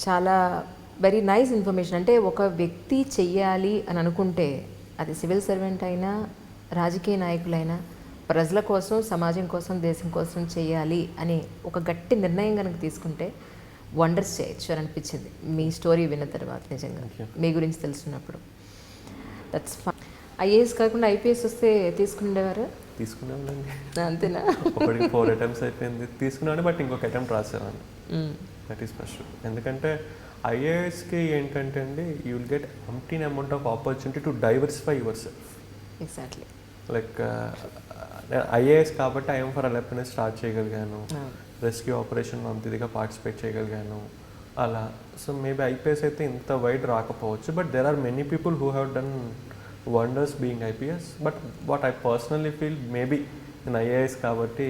చాలా very nice information. అంటే ఒక వ్యక్తి చెయ్యాలి అని అనుకుంటే అది సివిల్ సర్వెంట్ అయినా రాజకీయ నాయకులైనా ప్రజల కోసం సమాజం కోసం దేశం కోసం చేయాలి అని ఒక గట్టి నిర్ణయం కనుక తీసుకుంటే వండర్స్ చేయొచ్చు అని అనిపించింది మీ స్టోరీ విన్న తర్వాత. నిజంగా మీ గురించి తెలుసుకున్నప్పుడు దట్స్ ఫన్. ఐఏఎస్ కాకుండా ఐపీఎస్ వస్తే తీసుకునేవారు? తీసుకున్నామండి. అంతేనా? ఒకటికి 4 attempts అయిపోయింది, తీసుకున్నాను. బట్ ఇంకొక అటెంప్ట్ రాసేవాడిని. That is first. ఎందుకంటే ఐఏఎస్కి ఏంటంటే అండి, యూ విల్ గెట్ అంటీన్ amount of opportunity to diversify your self. Exactly. Like IAS కాబట్టి ఐఎమ్ ఫర్ అలెప్నెస్ స్టార్ట్ చేయగలిగాను, రెస్క్యూ ఆపరేషన్లో అంత ఇదిగా పార్టిసిపేట్ చేయగలిగాను అలా. సో మేబీ ఐపీఎస్ అయితే ఇంత వైడ్ రాకపోవచ్చు, but there are many people who have done wonders being IPS. But what I personally feel maybe నేను ఐఏఎస్ కాబట్టి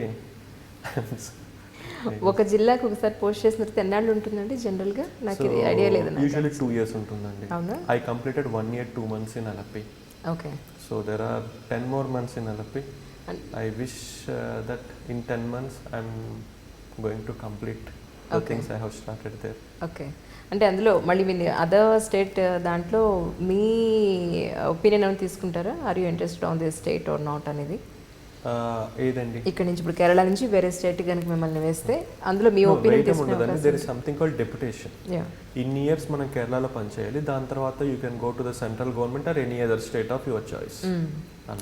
ఒక జిల్లాకు ఒకసారి పోస్ట్ చేసిన తర్వాత ఎన్నాళ్ళు ఉంటుందండి జనరల్గా? నాకు ఇది ఐడియా లేదు. యూజువల్లీ 2 years ఉంటుందండి. అవునా? I completed 1 year 2 months in Alleppey. Okay. So there are 10 more months in Alleppey. I wish that in 10 months I'm going to complete the things I have started there. Okay. అంటే అందులో మళ్ళీ మీ other state దాంట్లో మీ opinion ఏమైనా తీసుకుంటారా? Are you interested on the state or not అనేది? ఏదండి? ఇక్కడ నుంచి ఇప్పుడు కేరళ నుంచి వేరే స్టేట్ కనుక మిమ్మల్ని వేస్తే అందులో మీ ఒపీనియన్ తీసుకుంటారు? There is something called deputation. ఇన్ని ఇయర్స్ మనం కేరళలో పనిచేయాలి, దాని తర్వాత you can go to the central government or any other state of your choice.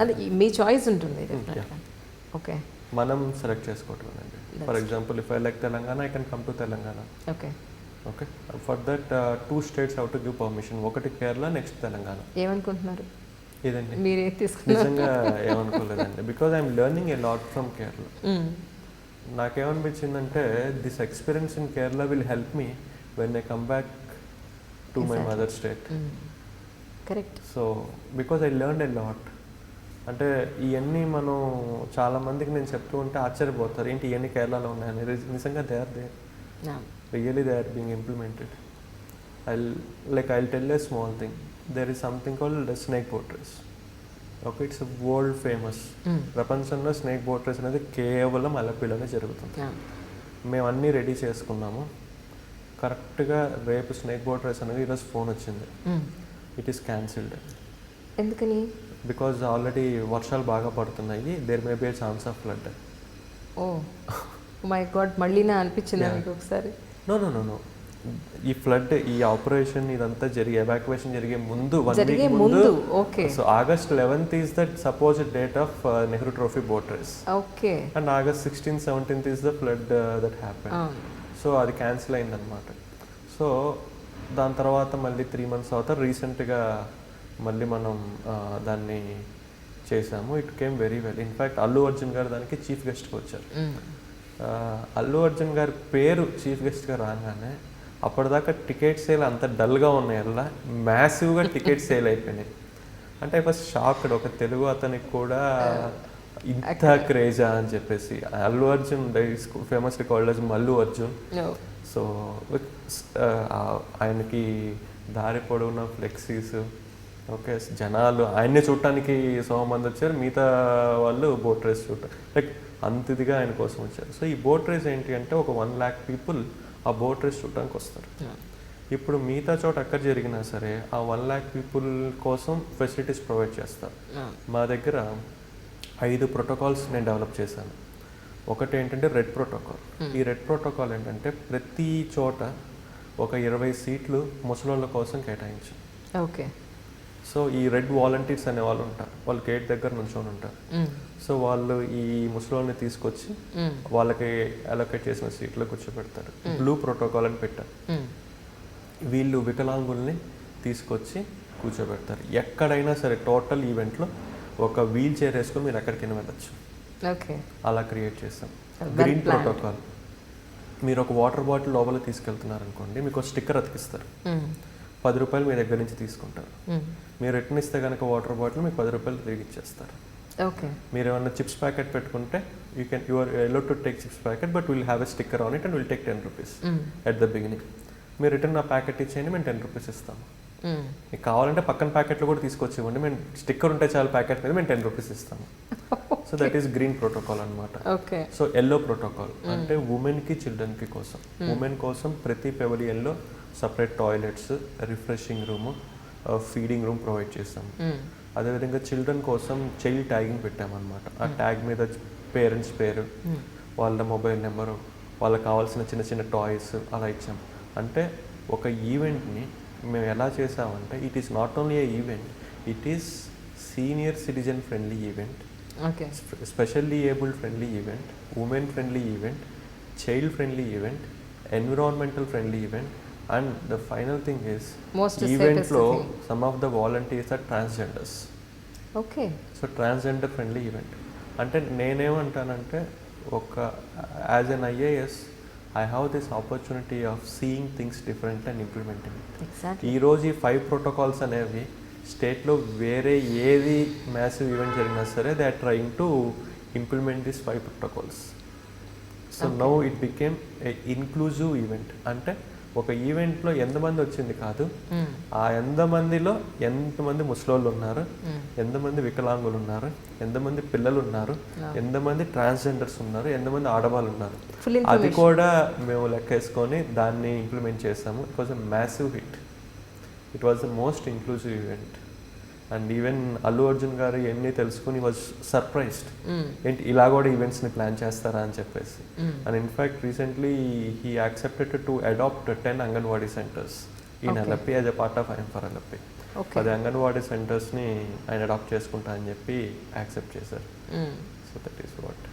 అది మీ చాయిస్ ఉంటుంది. ఓకే. మనం సెలెక్ట్ చేసుకోవటం అండి. For example if I like Telangana, I can come to Telangana. Okay. Okay. For that 2 states have to give permission. ఒకటి Kerala, next Telangana. ఏమనుకుంటున్నారు? ఏదండి? మీరే తీసుకున్నారు? నిజంగా ఏమనుకోలేదండి, because I'm learning a lot from Kerala. నాకేమనిపించిందంటే this experience in Kerala will help me when I come back to my mother state. Correct. So because I learn a lot. అంటే ఇవన్నీ మనం చాలామందికి నేను చెప్తూ ఉంటే ఆశ్చర్యపోతారు, ఏంటి ఇవన్నీ కేరళలో ఉన్నాయని. నిజంగా they are there, really they are being implemented. I'll tell a small thing. There is something called snake boat race. Okay, it's a world famous. ప్రపంచంలో స్నేక్ బోట్ రేస్ అనేది కేవలం అలపిలోనే జరుగుతుంది. మేము అన్నీ రెడీ చేసుకున్నాము. కరెక్ట్గా రేపు స్నేక్ బోట్ రేస్ అనేది ఈరోజు ఫోన్ వచ్చింది, ఇట్ ఈస్ క్యాన్సిల్డ్. ఎందుకని? బికాజ్ ఆల్రెడీ వర్షాలు బాగా పడుతున్నాయి, there may be a chance of flood. Oh my god, మళ్ళీ నా అనిపించింది మీకు ఒకసారి? నో నో నో నో, ఈ ఫ్లడ్, ఈ ఆపరేషన్ ఇదంతా ఎవాక్యుయేషన్ జరిగే ముందు 1 week ముందు. Okay. So August 11th is that supposed date of Nehru trophy boat race. Okay. And August 16th 17th is the flood that happen. So అది cancel అయిందనమాట. So దాని తర్వాత మళ్ళీ 3 months తర్వాత రీసెంట్గా మళ్ళీ మనం దాన్ని చేసాము. It came very well. In fact Allu Arjun గారు దానికి చీఫ్ గెస్ట్గా వచ్చారు. అల్లు అర్జున్ గారి పేరు చీఫ్ గెస్ట్గా రాగానే అప్పటిదాకా టికెట్ సేల్ అంత డల్గా ఉన్నాయల్లా మ్యాసివ్గా టికెట్ సేల్ అయిపోయినాయి. అంటే ఐ వాస్ షాక్డ్, ఒక తెలుగు అతనికి కూడా ఇంత క్రేజా అని చెప్పేసి. Allu Arjun famously called as Mallu Arjun. So ఆయనకి దారి పొడవున ఫ్లెక్సీస్, ఓకే, జనాలు ఆయన్ని చూడటానికి 100 మంది వచ్చారు, మిగతా వాళ్ళు బోట్ రేస్ చూడటం, లైక్ అంత ఇదిగా ఆయన కోసం వచ్చారు. సో ఈ బోట్ రేస్ ఏంటి అంటే ఒక 1 lakh people ఆ బోట్ రేస్ చూడటానికి వస్తారు. ఇప్పుడు మిగతా చోట ఎక్కడ జరిగినా సరే ఆ 1 lakh people కోసం ఫెసిలిటీస్ ప్రొవైడ్ చేస్తారు. మా దగ్గర 5 protocols నేను డెవలప్ చేశాను. ఒకటి ఏంటంటే రెడ్ ప్రోటోకాల్. ఈ రెడ్ ప్రోటోకాల్ ఏంటంటే ప్రతి చోట ఒక 20 seats ముసలోళ్ళ కోసం కేటాయించాం. ఓకే. సో ఈ రెడ్ వాలంటీర్స్ అనే వాళ్ళు ఉంటారు, వాళ్ళు గేట్ దగ్గర నుంచొని ఉంటారు. సో వాళ్ళు ఈ ముసలోళ్ళని తీసుకొచ్చి వాళ్ళకి అలొకేట్ చేసిన సీట్లో కూర్చోబెడతారు. బ్లూ ప్రోటోకాల్ అని పెట్టారు. వీళ్ళు వికలాంగుల్ని తీసుకొచ్చి కూర్చోబెడతారు. ఎక్కడైనా సరే టోటల్ ఈవెంట్లో ఒక వీల్ చైర్ వేసుకొని మీరు ఎక్కడికైనా వెళ్ళచ్చు. అలా క్రియేట్ చేస్తాం. గ్రీన్ ప్రోటోకాల్, మీరు ఒక వాటర్ బాటిల్ లోపల తీసుకెళ్తున్నారు అనుకోండి, మీకు ఒక స్టిక్కర్ అతికిస్తారు, 10 రూపాయలు మీ దగ్గర నుంచి తీసుకుంటారు. మీరు రిటర్న్ ఇస్తే కనుక వాటర్ బాటిల్ మీకు 10 రూపాయలు తిరిగి ఇచ్చేస్తారు. ఓకే. మీరు ఏమన్నా చిప్స్ ప్యాకెట్ పెట్టుకుంటే you are allowed to take chips packet, but will have a sticker on it and will take 10 rupees at the beginning. మీరు రిటర్న్ ఆ ప్యాకెట్ ఇచ్చేయండి, మేము 10 rupees ఇస్తాము. మీకు కావాలంటే పక్కన ప్యాకెట్లు కూడా తీసుకొచ్చి ఇవ్వండి, మేము స్టిక్కర్ ఉంటే చాలా ప్యాకెట్ మీద మేము 10 rupees ఇస్తాము. So that is green protocol అనమాట. సో ఎల్లో ప్రోటోకాల్ అంటే ఉమెన్కి చిల్డ్రన్కి కోసం, ఉమెన్ కోసం ప్రతి పెవిలియన్లో separate toilets, refreshing room, feeding room provide చేస్తాము. అదేవిధంగా చిల్డ్రన్ కోసం చైల్డ్ ట్యాగింగ్ పెట్టామన్నమాట. ఆ ట్యాగ్ మీద పేరెంట్స్ పేరు, వాళ్ళ మొబైల్ నెంబరు, వాళ్ళకి కావాల్సిన చిన్న చిన్న టాయ్స్ అలా ఇచ్చాం. అంటే ఒక ఈవెంట్ని మేము ఎలా చేసామంటే it is not only a event, it is senior citizen friendly event, okay, specially abled friendly event, women friendly event, child friendly event, environmental friendly event, and the final thing is ఈవెంట్లో some of the volunteers are transgenders. Okay, so transgender friendly event. అంటే నేనేమంటానంటే ఒక as an IAS I have this opportunity of seeing things different and implementing. Exactly. ఈరోజు ఈ 5 protocols అనేవి స్టేట్లో వేరే ఏది మ్యాసివ్ ఈవెంట్ జరిగినా సరే they are trying to implement this 5 protocols. So now it became a inclusive event. అంటే ఒక ఈవెంట్లో ఎంతమంది వచ్చింది కాదు, ఆ ఎంతమందిలో ఎంతమంది ముసలోళ్ళు ఉన్నారు, ఎంతమంది వికలాంగులు ఉన్నారు, ఎంతమంది పిల్లలు ఉన్నారు, ఎంతమంది ట్రాన్స్జెండర్స్ ఉన్నారు, ఎంతమంది ఆడవాళ్ళు ఉన్నారు, అది కూడా మేము లెక్కేసుకొని దాన్ని ఇంప్లిమెంట్ చేసాము. It was a massive hit. It was the most inclusive event. And even Allu Arjun గారు ఇవన్నీ తెలుసుకుని వాజ్ సర్ప్రైజ్డ్, ఏంటి ఇలా కూడా ఈవెంట్స్ని ప్లాన్ చేస్తారా అని చెప్పేసి. And in fact recently he accepted to adopt 10 anganwadi centres in Alleppey as a part of I'm for Alleppey. 10 anganwadi సెంటర్స్ని ఆయన అడాప్ట్ చేసుకుంటా అని చెప్పి యాక్సెప్ట్ చేశారు. So that is what.